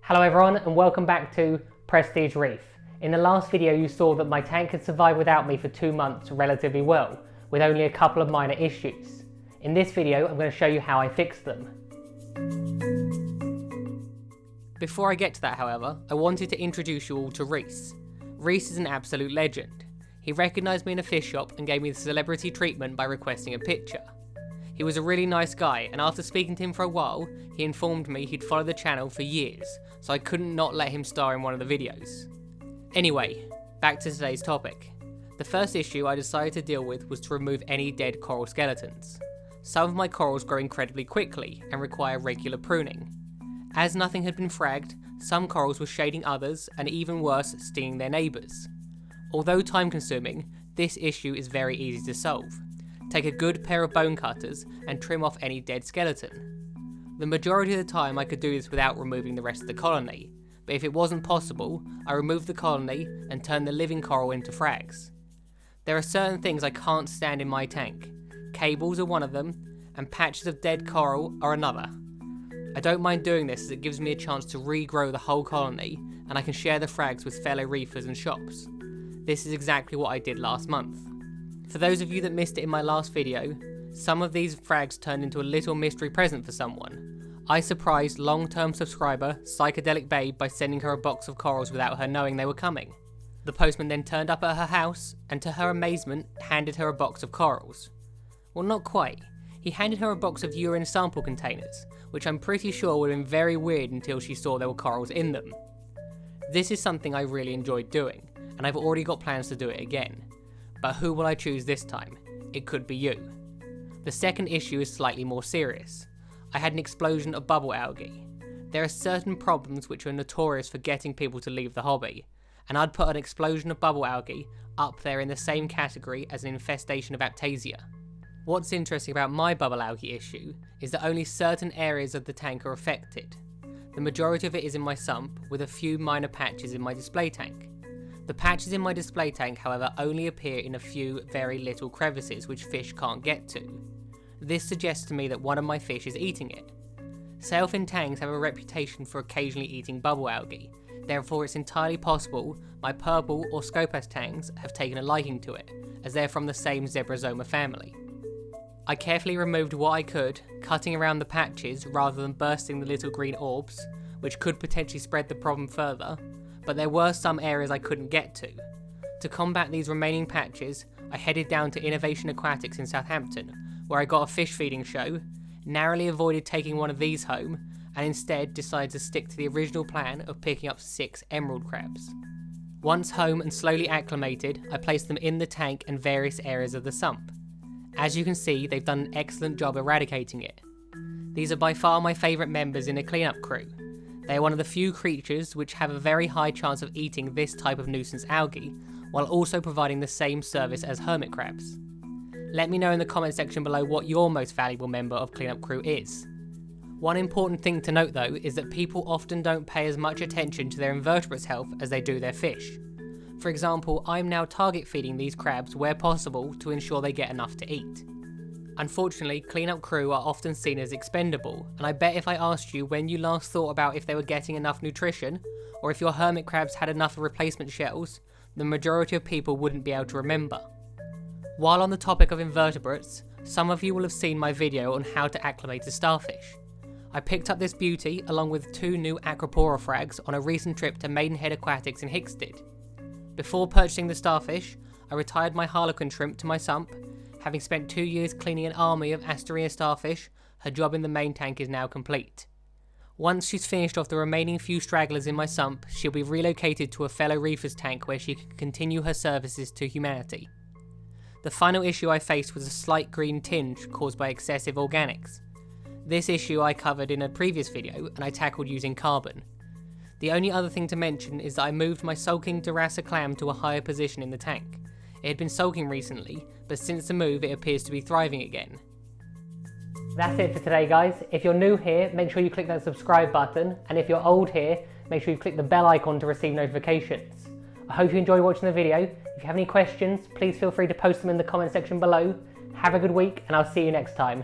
Hello everyone and welcome back to Prestige Reef. In the last video you saw that my tank had survived without me for 2 months relatively well, with only a couple of minor issues. In this video I'm going to show you how I fixed them. Before I get to that however, I wanted to introduce you all to Reef. Reef is an absolute legend. He recognised me in a fish shop and gave me the celebrity treatment by requesting a picture. He was a really nice guy, and after speaking to him for a while, he informed me he'd followed the channel for years, so I couldn't not let him star in one of the videos. Anyway, back to today's topic. The first issue I decided to deal with was to remove any dead coral skeletons. Some of my corals grow incredibly quickly and require regular pruning. As nothing had been fragged, some corals were shading others, and even worse, stinging their neighbours. Although time consuming, this issue is very easy to solve. Take a good pair of bone cutters and trim off any dead skeleton. The majority of the time I could do this without removing the rest of the colony, but if it wasn't possible, I removed the colony and turned the living coral into frags. There are certain things I can't stand in my tank. Cables are one of them, and patches of dead coral are another. I don't mind doing this as it gives me a chance to regrow the whole colony, and I can share the frags with fellow reefers and shops. This is exactly what I did last month. For those of you that missed it in my last video, some of these frags turned into a little mystery present for someone. I surprised long-term subscriber Psychedelic Babe by sending her a box of corals without her knowing they were coming. The postman then turned up at her house and to her amazement handed her a box of corals. Well, not quite. He handed her a box of urine sample containers, which I'm pretty sure would have been very weird until she saw there were corals in them. This is something I really enjoyed doing, and I've already got plans to do it again. But who will I choose this time? It could be you. The second issue is slightly more serious. I had an explosion of bubble algae. There are certain problems which are notorious for getting people to leave the hobby, and I'd put an explosion of bubble algae up there in the same category as an infestation of Aptasia. What's interesting about my bubble algae issue is that only certain areas of the tank are affected. The majority of it is in my sump, with a few minor patches in my display tank. The patches in my display tank, however, only appear in a few very little crevices which fish can't get to. This suggests to me that one of my fish is eating it. Sailfin tanks have a reputation for occasionally eating bubble algae, therefore it's entirely possible my purple or Scopas tanks have taken a liking to it, as they're from the same Zebrasoma family. I carefully removed what I could, cutting around the patches rather than bursting the little green orbs, which could potentially spread the problem further, but there were some areas I couldn't get to. To combat these remaining patches, I headed down to Innovation Aquatics in Southampton, where I got a fish feeding show, narrowly avoided taking one of these home, and instead decided to stick to the original plan of picking up 6 emerald crabs. Once home and slowly acclimated, I placed them in the tank and various areas of the sump. As you can see, they've done an excellent job eradicating it. These are by far my favourite members in a cleanup crew. They are one of the few creatures which have a very high chance of eating this type of nuisance algae, while also providing the same service as hermit crabs. Let me know in the comment section below what your most valuable member of cleanup crew is. One important thing to note though is that people often don't pay as much attention to their invertebrates' health as they do their fish. For example, I'm now target feeding these crabs where possible to ensure they get enough to eat. Unfortunately, cleanup crew are often seen as expendable, and I bet if I asked you when you last thought about if they were getting enough nutrition, or if your hermit crabs had enough replacement shells, the majority of people wouldn't be able to remember. While on the topic of invertebrates, some of you will have seen my video on how to acclimate a starfish. I picked up this beauty along with 2 new Acropora frags on a recent trip to Maidenhead Aquatics in Hickstead. Before purchasing the starfish, I retired my harlequin shrimp to my sump. Having spent 2 years cleaning an army of Asteria starfish, her job in the main tank is now complete. Once she's finished off the remaining few stragglers in my sump, she'll be relocated to a fellow reefer's tank where she can continue her services to humanity. The final issue I faced was a slight green tinge caused by excessive organics. This issue I covered in a previous video and I tackled using carbon. The only other thing to mention is that I moved my sulking Dorasa clam to a higher position in the tank. It had been sulking recently, but since the move it appears to be thriving again. That's it for today guys. If you're new here, make sure you click that subscribe button, and if you're old here, make sure you click the bell icon to receive notifications. I hope you enjoyed watching the video. If you have any questions, please feel free to post them in the comment section below. Have a good week and I'll see you next time.